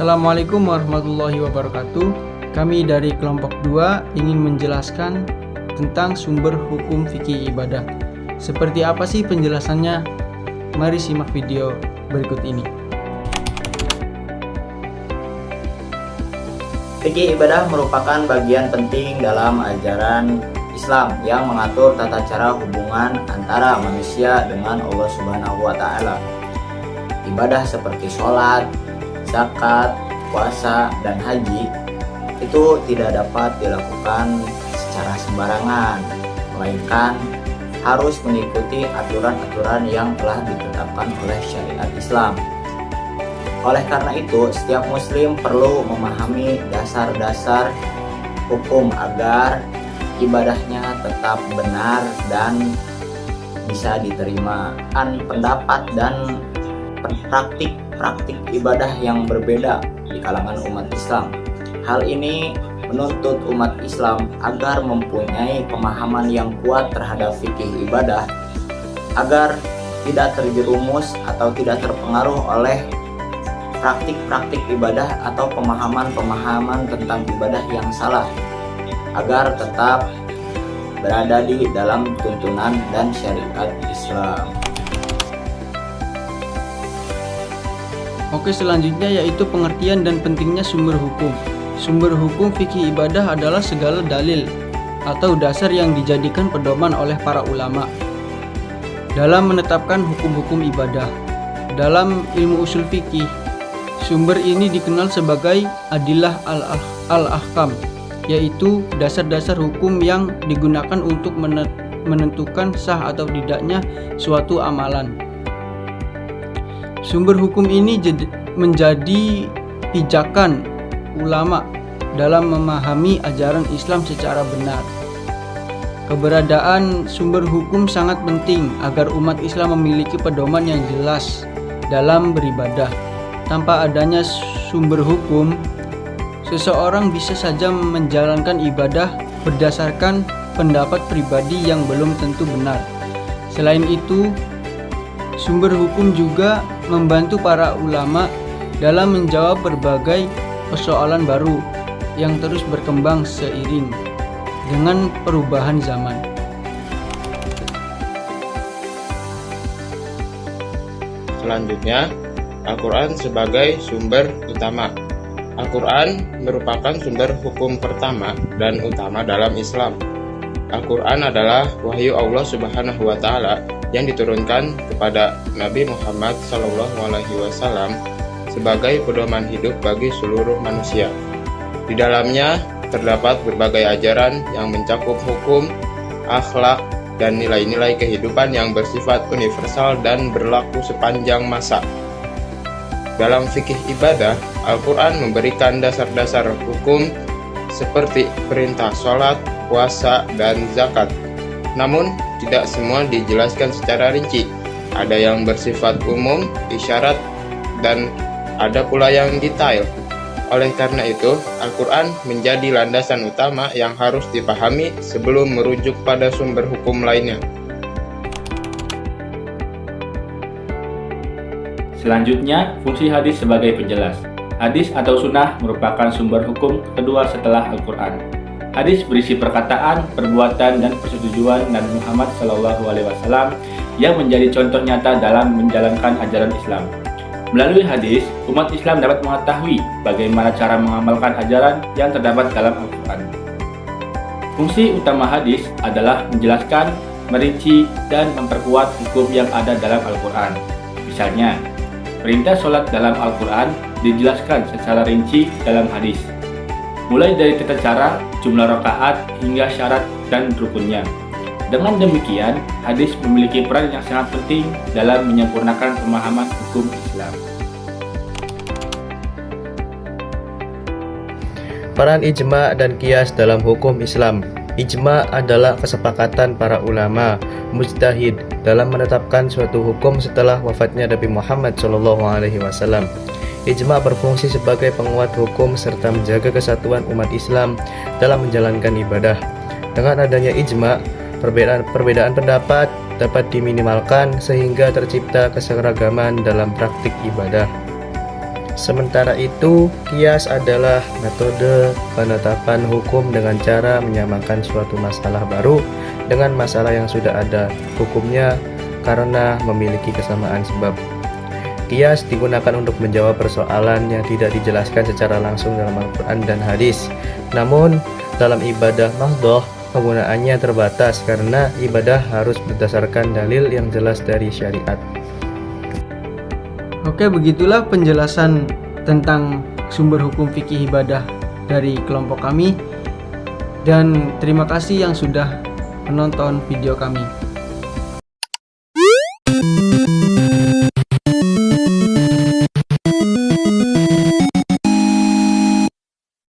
Assalamualaikum warahmatullahi wabarakatuh. Kami dari kelompok 2 ingin menjelaskan tentang sumber hukum fikih ibadah. Seperti apa sih penjelasannya? Mari simak video berikut ini. Fikih ibadah merupakan bagian penting dalam ajaran Islam yang mengatur tata cara hubungan antara manusia dengan Allah Subhanahu wa Ta'ala. Ibadah seperti sholat, zakat, puasa, dan haji itu tidak dapat dilakukan secara sembarangan, melainkan harus mengikuti aturan-aturan yang telah ditetapkan oleh syariat Islam. Oleh karena itu, setiap muslim perlu memahami dasar-dasar hukum agar ibadahnya tetap benar dan bisa diterima. Pendapat dan praktik ibadah yang berbeda di kalangan umat Islam. Hal ini menuntut umat Islam agar mempunyai pemahaman yang kuat terhadap fikih ibadah, agar tidak terjerumus atau tidak terpengaruh oleh praktik-praktik ibadah atau pemahaman-pemahaman tentang ibadah yang salah, agar tetap berada di dalam tuntunan dan syariat Islam. Oke, selanjutnya yaitu pengertian dan pentingnya sumber hukum. Sumber hukum fikih ibadah adalah segala dalil atau dasar yang dijadikan pedoman oleh para ulama dalam menetapkan hukum-hukum ibadah. Dalam ilmu usul fikih, sumber ini dikenal sebagai adillah al-ahkam, yaitu dasar-dasar hukum yang digunakan untuk menentukan sah atau tidaknya suatu amalan. Sumber hukum ini menjadi pijakan ulama dalam memahami ajaran Islam secara benar. Keberadaan sumber hukum sangat penting agar umat Islam memiliki pedoman yang jelas dalam beribadah. Tanpa adanya sumber hukum, seseorang bisa saja menjalankan ibadah berdasarkan pendapat pribadi yang belum tentu benar. Selain itu, sumber hukum juga membantu para ulama dalam menjawab berbagai persoalan baru yang terus berkembang seiring dengan perubahan zaman. Selanjutnya, Al-Quran sebagai sumber utama. Al-Quran merupakan sumber hukum pertama dan utama dalam Islam. Al-Quran adalah wahyu Allah Subhanahu wa Ta'ala yang diturunkan kepada Nabi Muhammad SAW sebagai pedoman hidup bagi seluruh manusia. Di dalamnya terdapat berbagai ajaran yang mencakup hukum, akhlak, dan nilai-nilai kehidupan yang bersifat universal dan berlaku sepanjang masa. Dalam fikih ibadah, Al-Quran memberikan dasar-dasar hukum seperti perintah sholat, puasa, dan zakat. Namun, tidak semua dijelaskan secara rinci. Ada yang bersifat umum, isyarat, dan ada pula yang detail. Oleh karena itu, Al-Quran menjadi landasan utama yang harus dipahami sebelum merujuk pada sumber hukum lainnya. Selanjutnya, fungsi hadis sebagai penjelas. Hadis atau sunnah merupakan sumber hukum kedua setelah Al-Quran. Hadis berisi perkataan, perbuatan, dan persetujuan Nabi Muhammad SAW yang menjadi contoh nyata dalam menjalankan ajaran Islam. Melalui hadis, umat Islam dapat mengetahui bagaimana cara mengamalkan ajaran yang terdapat dalam Al-Quran. Fungsi utama hadis adalah menjelaskan, merinci, dan memperkuat hukum yang ada dalam Al-Quran. Misalnya, perintah sholat dalam Al-Quran dijelaskan secara rinci dalam hadis, mulai dari tata cara, jumlah rakaat, hingga syarat dan rukunnya. Dengan demikian, hadis memiliki peran yang sangat penting dalam menyempurnakan pemahaman hukum Islam. Peran ijma dan qiyas dalam hukum Islam. Ijma adalah kesepakatan para ulama mujtahid dalam menetapkan suatu hukum setelah wafatnya Nabi Muhammad SAW. Ijma berfungsi sebagai penguat hukum serta menjaga kesatuan umat Islam dalam menjalankan ibadah. Dengan adanya ijma, perbedaan pendapat dapat diminimalkan sehingga tercipta keseragaman dalam praktik ibadah. Sementara itu, kias adalah metode penetapan hukum dengan cara menyamakan suatu masalah baru dengan masalah yang sudah ada hukumnya karena memiliki kesamaan sebab. Kias digunakan untuk menjawab persoalan yang tidak dijelaskan secara langsung dalam Al-Quran dan hadis. Namun, dalam ibadah mahdhah, penggunaannya terbatas karena ibadah harus berdasarkan dalil yang jelas dari syariat. Oke, begitulah penjelasan tentang sumber hukum fikih ibadah dari kelompok kami. Dan terima kasih yang sudah menonton video kami.